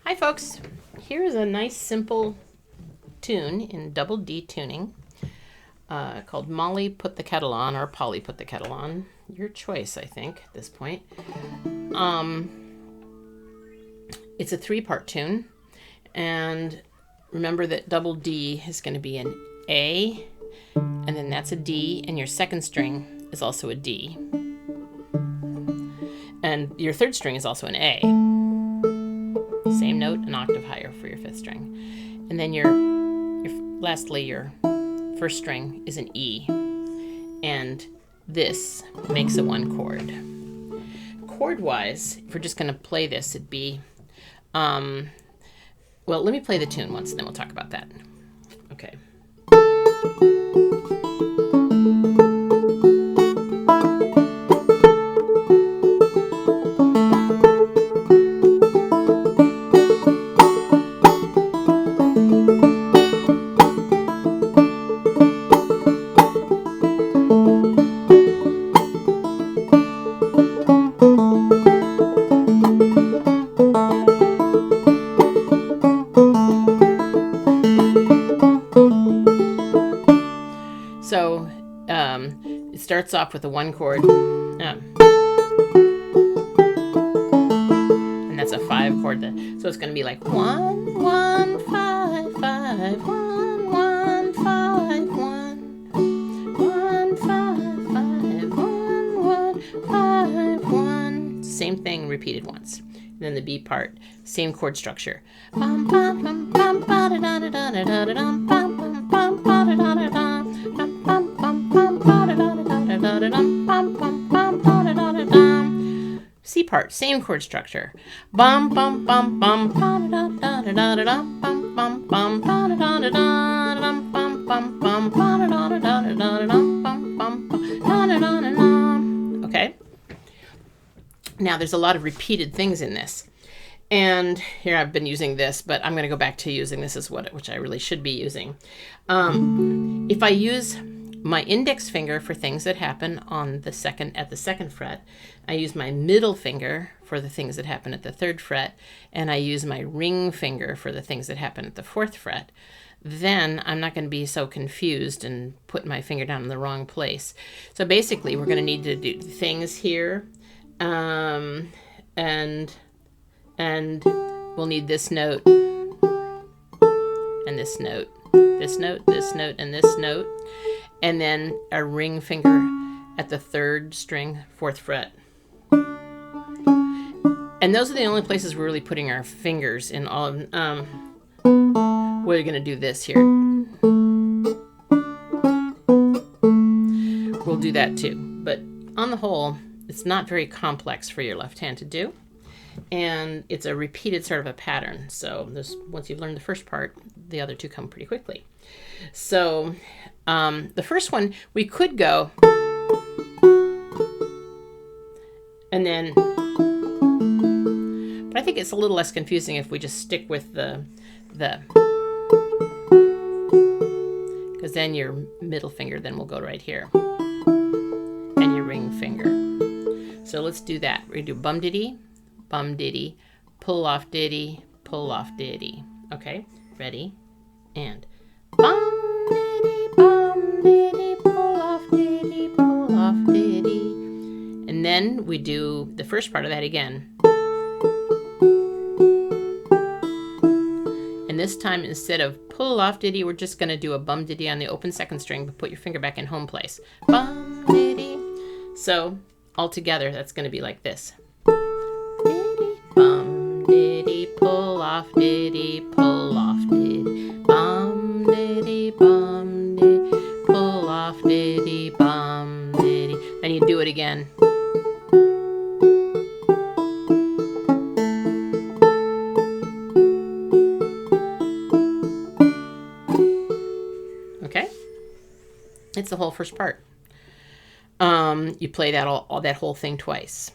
Hi folks, here is a nice simple tune in double D tuning called Molly Put the Kettle On or Polly Put the Kettle On. Your choice, I think, at this point. It's a 3-part tune, and remember that double D is going to be an A, and then that's a D, and your second string is also a D. And your third string is also an A. Same note, an octave higher for your fifth string. And then lastly, your first string is an E. And this makes a 1 chord. Chord-wise, if we're just going to play this, it'd be, well, let me play the tune once, and then we'll talk about that. Okay. So it starts off with a 1 chord, and that's a 5 chord. So it's going to be like 1, 1, 5, 5, 1, 1, 5, 1, 1, 5, 5, 1, 1, 5, 1. Same thing repeated once. And then the B part, same chord structure. C part, same chord structure. Okay. Now there's a lot of repeated things in this. And here I've been using this, but I'm going to go back to using this as which I really should be using. If I use my index finger for things that happen at the second fret, I use my middle finger for the things that happen at the 3rd fret, and I use my ring finger for the things that happen at the 4th fret, then I'm not going to be so confused and put my finger down in the wrong place. So basically, we're going to need to do things here, and we'll need this note, and this note, this note, this note, and this note, and then a ring finger at the 3rd string, 4th fret. And those are the only places we're really putting our fingers in all of we're going to do this here. We'll do that too. But on the whole, it's not very complex for your left hand to do. And it's a repeated sort of a pattern. So once you've learned the first part, the other two come pretty quickly. So the first one, we could go, and then, but I think it's a little less confusing if we just stick with the because then your middle finger then will go right here, and your ring finger. So let's do that. We're going to do bum diddy, pull off diddy, pull off diddy. Okay, ready? And bum diddy, pull off diddy, pull off diddy. And then we do the first part of that again. And this time, instead of pull off diddy, we're just going to do a bum diddy on the open second string, but put your finger back in home place. Bum diddy. So all together, that's going to be like this. Bum diddy, pull off diddy, pull off diddy, bum diddy, pull off diddy, bum diddy. Then you do it again. Okay, it's the whole first part. You play that whole thing twice.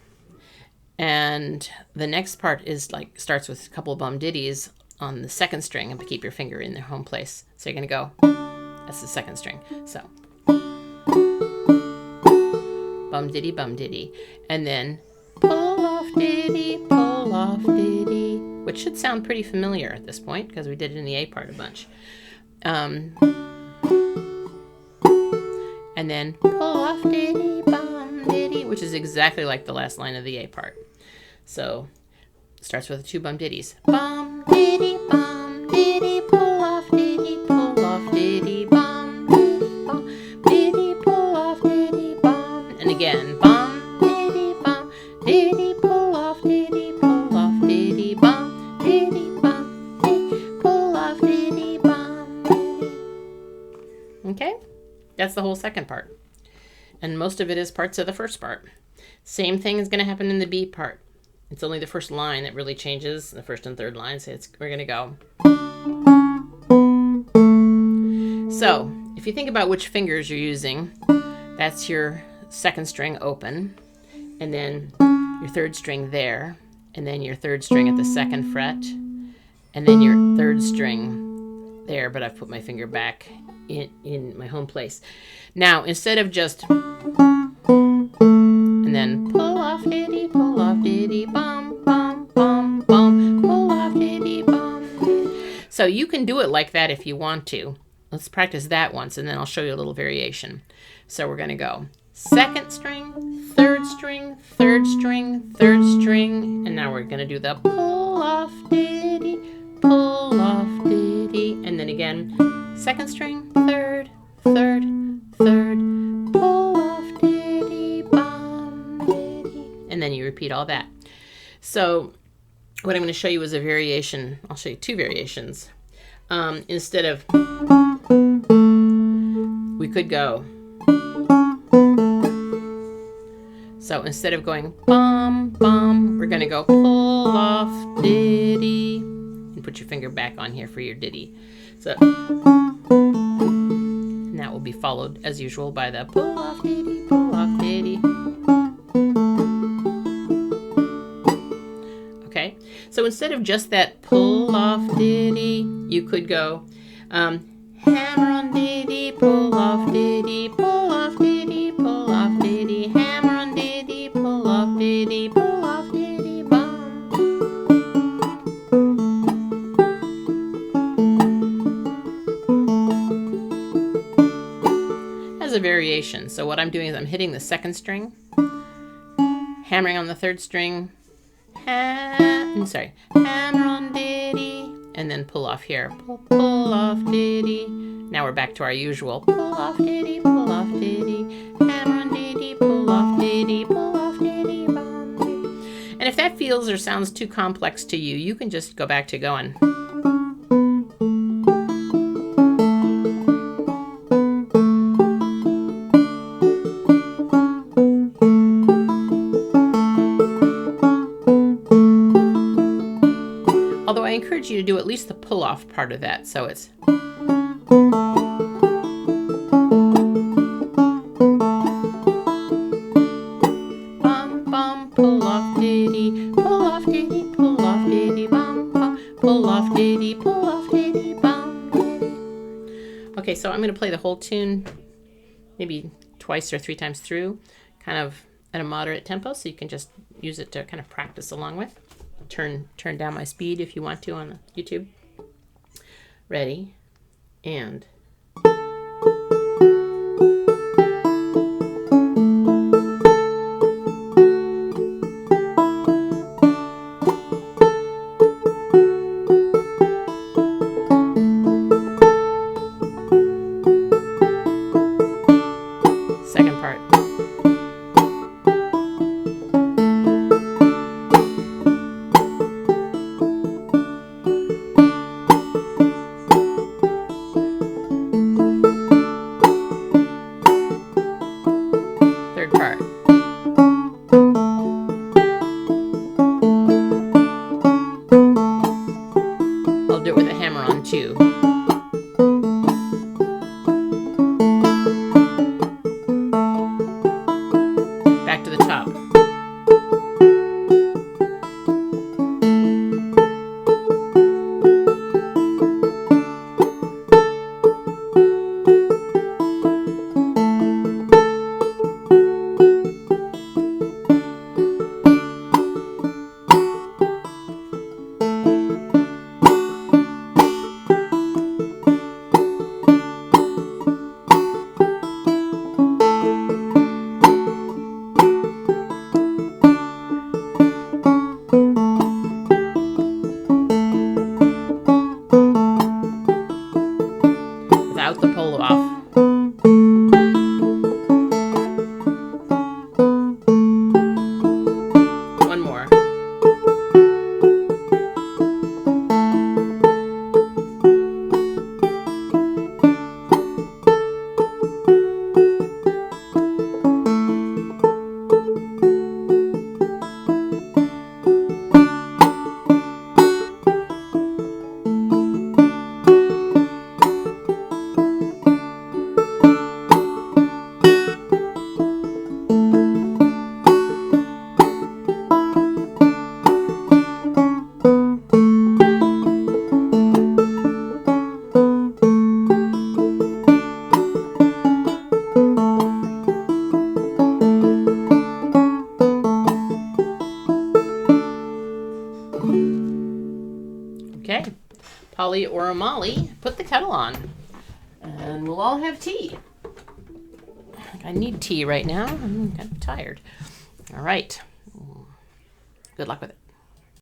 And the next part is starts with a couple of bum diddies on the second string, and keep your finger in their home place. So you're going to go, that's the second string. So bum diddy, and then pull off diddy, which should sound pretty familiar at this point because we did it in the A part a bunch. And then pull off diddy bum diddy, which is exactly like the last line of the A part. So it starts with the 2 bum diddies. Bum diddy pull off diddy bum diddy pull off diddy bum, and again bum diddy pull off diddy bum diddy pull off diddy bum diddy. Okay, that's the whole second part, and most of it is parts of the first part. Same thing is going to happen in the B part. It's only the first line that really changes, the first and third lines. We're going to go. So if you think about which fingers you're using, that's your second string open, and then your third string there, and then your third string at the second fret, and then your third string there, but I've put my finger back in my home place. Now, instead of just and then pull off diddy bum bum bum bum, pull off diddy bum diddy. So you can do it like that if you want to. Let's practice that once, and then I'll show you a little variation. So we're going to go second string, third string, third string, third string, and now we're going to do the pull off diddy, and then again, second string, third, third, third, pull off diddy, bum diddy, and then you repeat all that. So what I'm going to show you is a variation. I'll show you 2 variations. Instead of, we could go. So instead of going bum bum, we're going to go pull off diddy, and put your finger back on here for your diddy. So, and that will be followed as usual by the pull off diddy, pull off diddy. Okay, so instead of just that pull off diddy, you could go hammer on diddy, pull off diddy, pull off diddy, pull off diddy, hammer on diddy, pull off diddy, pull off diddy, bum. As a variation, so what I'm doing is I'm hitting the second string, hammering on the third string, hammer on diddy, and then pull off here. Pull off diddy. Now we're back to our usual. Pull off diddy, hammer on diddy, pull off diddy, bum diddy. And if that feels or sounds too complex to you, you can just go back to going. Although I encourage you to do at least the pull-off part of that, so it's bum bum, pull off diddy, bum bum, pull off diddy, bum diddy. Okay, so I'm going to play the whole tune maybe twice or 3 times through, kind of at a moderate tempo, so you can just use it to kind of practice along with. Turn down my speed if you want to on YouTube. Ready, and second part. Okay, Polly or Molly, put the kettle on, and we'll all have tea. I need tea right now. I'm kind of tired. All right. Good luck with it.